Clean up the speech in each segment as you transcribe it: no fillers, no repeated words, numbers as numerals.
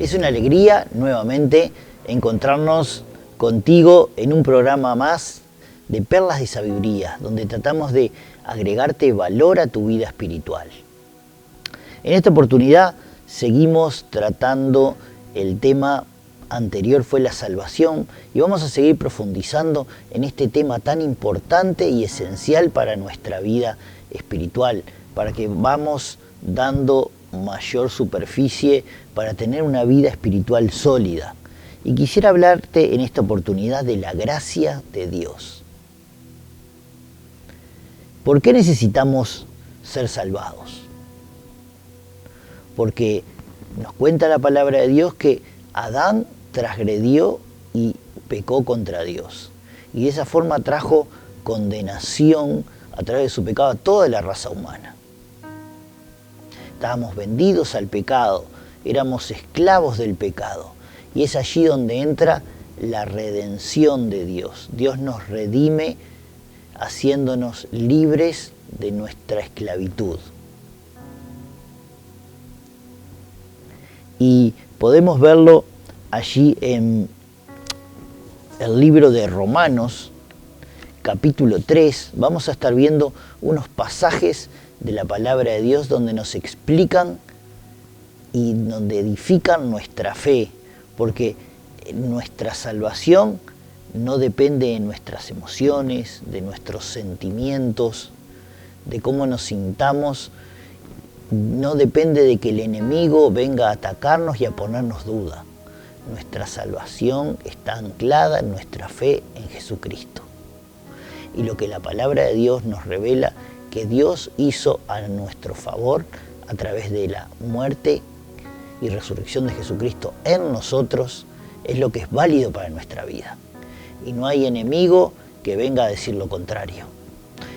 Es una alegría nuevamente encontrarnos contigo en un programa más de Perlas de Sabiduría, donde tratamos de agregarte valor a tu vida espiritual. En esta oportunidad seguimos tratando el tema anterior, fue la salvación, y vamos a seguir profundizando en este tema tan importante y esencial para nuestra vida espiritual, para que vamos dando mayor superficie para tener una vida espiritual sólida. Y quisiera hablarte en esta oportunidad de la gracia de Dios. ¿Por qué necesitamos ser salvados? Porque nos cuenta la palabra de Dios que Adán transgredió y pecó contra Dios. Y de esa forma trajo condenación a través de su pecado a toda la raza humana. Estábamos vendidos al pecado, éramos esclavos del pecado. Y es allí donde entra la redención de Dios. Dios nos redime haciéndonos libres de nuestra esclavitud. Y podemos verlo allí en el libro de Romanos, capítulo 3. Vamos a estar viendo unos pasajes de la palabra de Dios donde nos explican y donde edifican nuestra fe, porque nuestra salvación no depende de nuestras emociones, de nuestros sentimientos, de cómo nos sintamos. No depende de que el enemigo venga a atacarnos y a ponernos duda. Nuestra salvación está anclada en nuestra fe en Jesucristo. Y lo que la palabra de Dios nos revela, que Dios hizo a nuestro favor a través de la muerte y resurrección de Jesucristo en nosotros, es lo que es válido para nuestra vida. Y no hay enemigo que venga a decir lo contrario.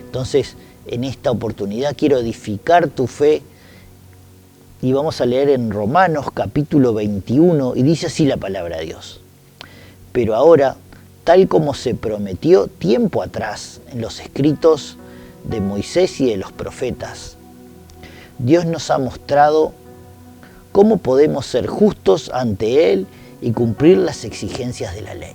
Entonces, en esta oportunidad quiero edificar tu fe. Y vamos a leer en Romanos capítulo 21, y dice así la palabra de Dios. Pero ahora, tal como se prometió tiempo atrás en los escritos de Moisés y de los profetas, Dios nos ha mostrado cómo podemos ser justos ante Él y cumplir las exigencias de la ley.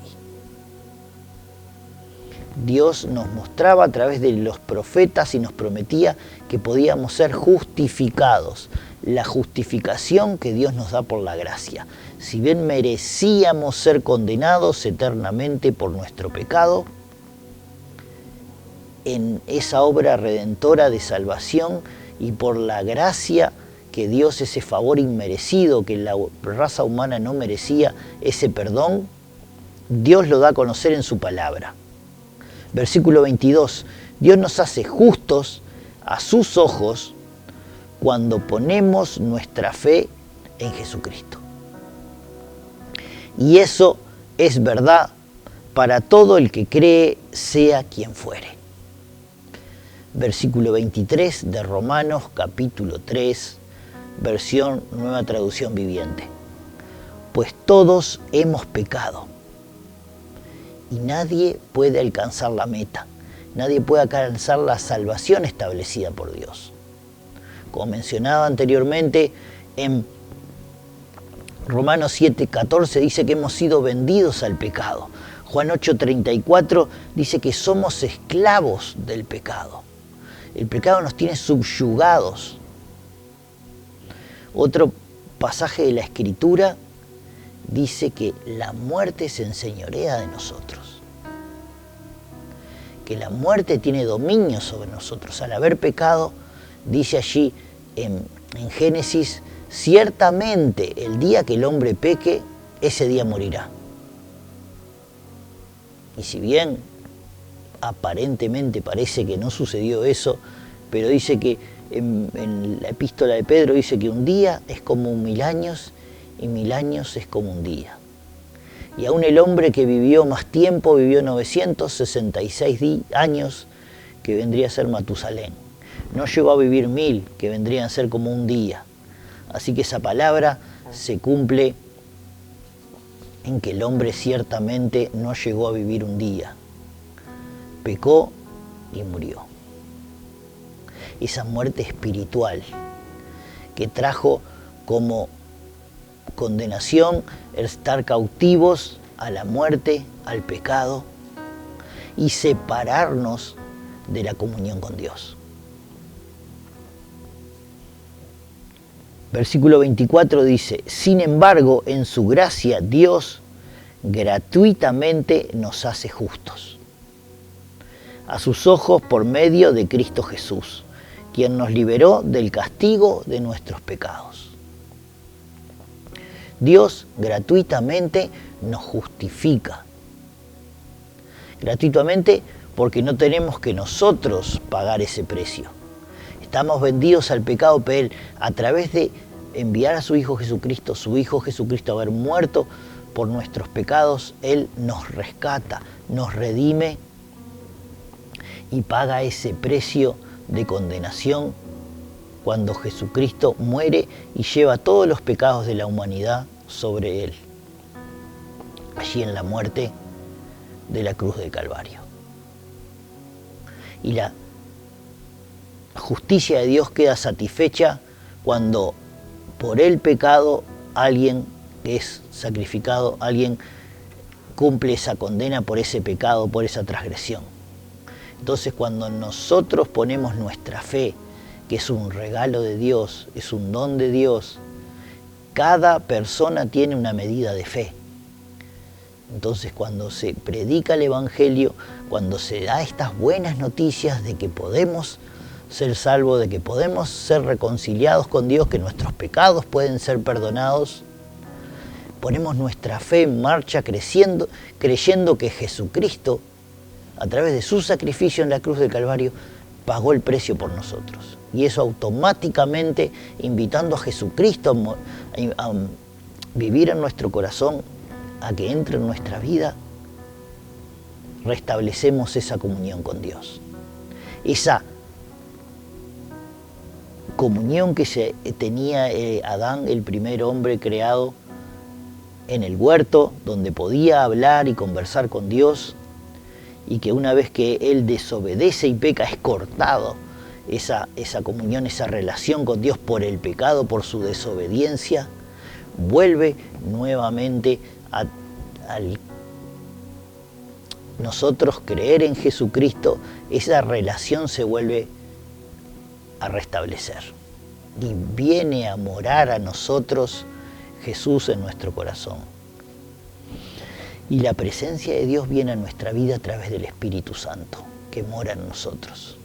Dios nos mostraba a través de los profetas y nos prometía que podíamos ser justificados. La justificación que Dios nos da por la gracia. Si bien merecíamos ser condenados eternamente por nuestro pecado, en esa obra redentora de salvación y por la gracia que Dios, ese favor inmerecido que la raza humana no merecía, ese perdón, Dios lo da a conocer en su palabra. Versículo 22, Dios nos hace justos a sus ojos cuando ponemos nuestra fe en Jesucristo. Y eso es verdad para todo el que cree, sea quien fuere. Versículo 23 de Romanos capítulo 3, versión Nueva Traducción Viviente. Pues todos hemos pecado y nadie puede alcanzar la meta, nadie puede alcanzar la salvación establecida por Dios. Como mencionaba anteriormente, en Romanos 7:14 dice que hemos sido vendidos al pecado. Juan 8:34 dice que somos esclavos del pecado. El pecado nos tiene subyugados. Otro pasaje de la Escritura dice que la muerte se enseñorea de nosotros. Que la muerte tiene dominio sobre nosotros. Al haber pecado, dice allí en Génesis, ciertamente el día que el hombre peque, ese día morirá. Y si bien aparentemente parece que no sucedió eso, pero dice que en la epístola de Pedro dice que un día es como 1000 años y 1000 años es como un día. Y aún el hombre que vivió más tiempo, vivió 966 años, que vendría a ser Matusalén. No llegó a vivir 1000, que vendrían a ser como un día. Así que esa palabra se cumple en que el hombre ciertamente no llegó a vivir un día. Pecó y murió. Esa muerte espiritual que trajo como condenación, el estar cautivos a la muerte, al pecado y separarnos de la comunión con Dios. Versículo 24 dice: sin embargo, en su gracia Dios gratuitamente nos hace justos a sus ojos por medio de Cristo Jesús, quien nos liberó del castigo de nuestros pecados. Dios gratuitamente nos justifica. Gratuitamente porque no tenemos que nosotros pagar ese precio. Estamos vendidos al pecado, pero Él, a través de enviar a su Hijo Jesucristo, haber muerto por nuestros pecados, Él nos rescata, nos redime y paga ese precio de condenación cuando Jesucristo muere y lleva todos los pecados de la humanidad sobre Él, allí en la muerte de la cruz del Calvario. Y la justicia de Dios queda satisfecha cuando por el pecado alguien es sacrificado, alguien cumple esa condena por ese pecado, por esa transgresión. Entonces, cuando nosotros ponemos nuestra fe, que es un regalo de Dios, es un don de Dios, cada persona tiene una medida de fe. Entonces, cuando se predica el Evangelio, cuando se da estas buenas noticias de que podemos ser salvos, de que podemos ser reconciliados con Dios, que nuestros pecados pueden ser perdonados, ponemos nuestra fe en marcha, creyendo que Jesucristo, a través de su sacrificio en la cruz del Calvario, pagó el precio por nosotros. Y eso automáticamente, invitando a Jesucristo a vivir en nuestro corazón, a que entre en nuestra vida, restablecemos esa comunión con Dios. Esa comunión que se tenía Adán, el primer hombre creado en el huerto, donde podía hablar y conversar con Dios, y que una vez que él desobedece y peca es cortado esa comunión, esa relación con Dios por el pecado, por su desobediencia, vuelve nuevamente al nosotros creer en Jesucristo, esa relación se vuelve a restablecer y viene a morar a nosotros Jesús en nuestro corazón. Y la presencia de Dios viene a nuestra vida a través del Espíritu Santo, que mora en nosotros.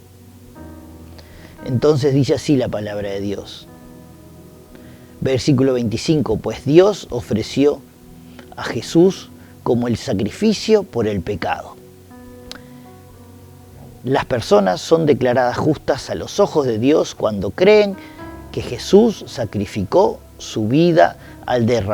Entonces dice así la palabra de Dios. Versículo 25, pues Dios ofreció a Jesús como el sacrificio por el pecado. Las personas son declaradas justas a los ojos de Dios cuando creen que Jesús sacrificó su vida al derramar